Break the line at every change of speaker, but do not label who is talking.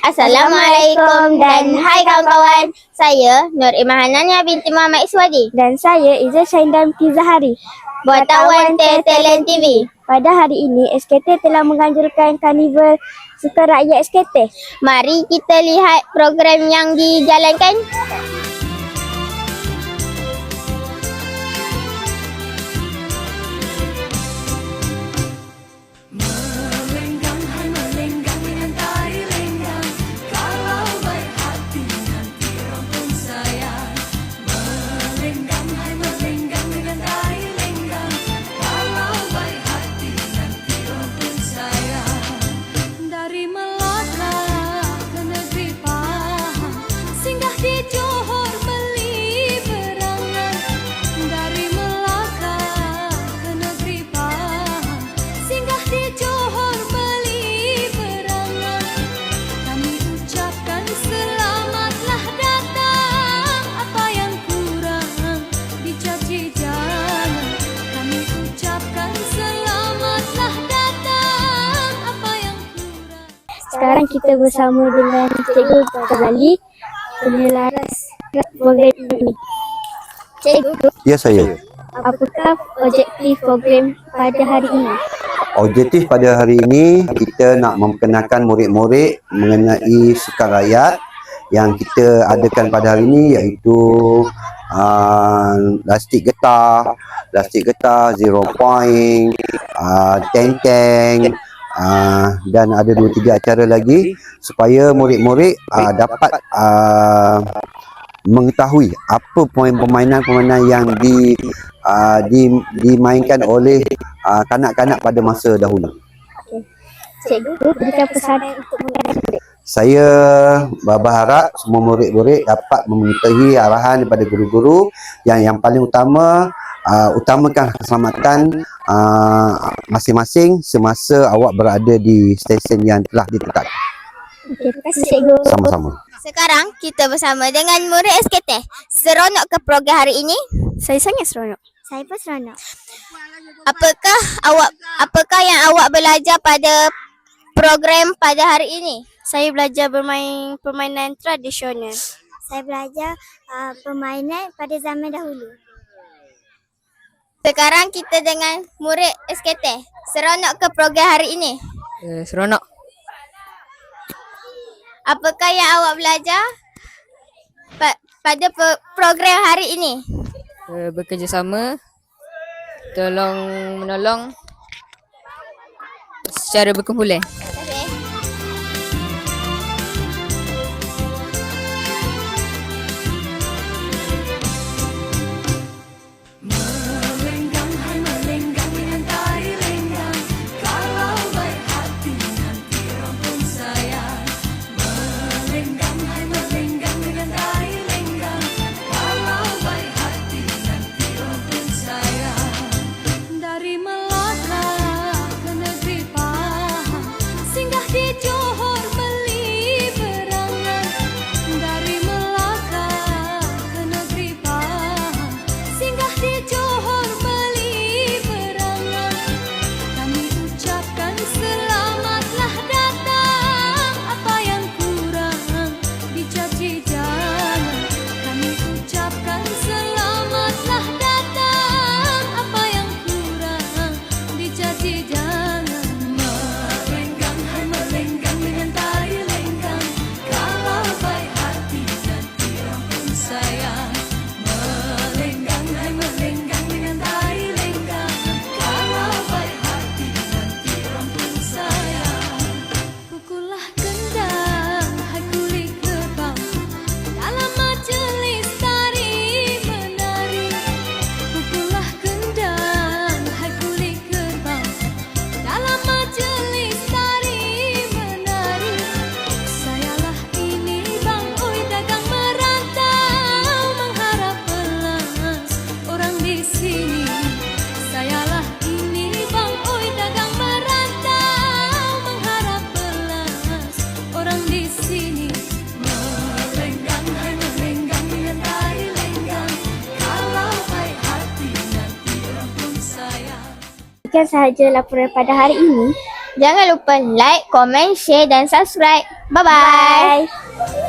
Assalamualaikum dan hai kawan-kawan. Saya Nur Iman Hanania binti Muhammad Iswadi.
Dan saya Izzah Syahindan Zahari.
Wartawan Talent TV.
Pada hari ini, SKT telah menganjurkan Karnival Sukan Rakyat SKT.
Mari kita lihat program yang dijalankan.
Sekarang kita bersama dengan Cikgu Ghazali, penyelaras program ini. Cikgu,
Ya, saya.
apakah objektif program pada hari ini?
Objektif pada hari ini, kita nak memperkenalkan murid-murid mengenai sukan rakyat yang kita adakan pada hari ini, iaitu lastik getah, zero point, tank, dan ada 2-3 acara lagi supaya murid-murid dapat mengetahui apa permainan-permainan yang dimainkan oleh kanak-kanak pada masa dahulu.
Cikgu, berikan pesanan untuk murid-murid.
Saya berharap semua murid-murid dapat mengikuti arahan daripada guru-guru yang paling utama, utamakan keselamatan masing-masing semasa awak berada di stesen yang telah ditetapkan.
Terima kasih, Cikgu.
Sama-sama.
Sekarang kita bersama dengan murid SKT. Seronok ke program hari ini?
Saya sangat seronok. Saya pun seronok.
Apakah yang awak belajar pada program pada hari ini?
Saya belajar bermain permainan tradisional.
Saya belajar permainan pada zaman dahulu.
Sekarang kita dengan murid SKT. Seronok ke program hari ini?
Seronok.
Apakah yang awak belajar pada program hari ini?
Bekerjasama, tolong menolong secara berkumpulan.
Demikian sahaja laporan pada hari ini.
Jangan lupa like, komen, share dan subscribe. Bye-bye.
Bye.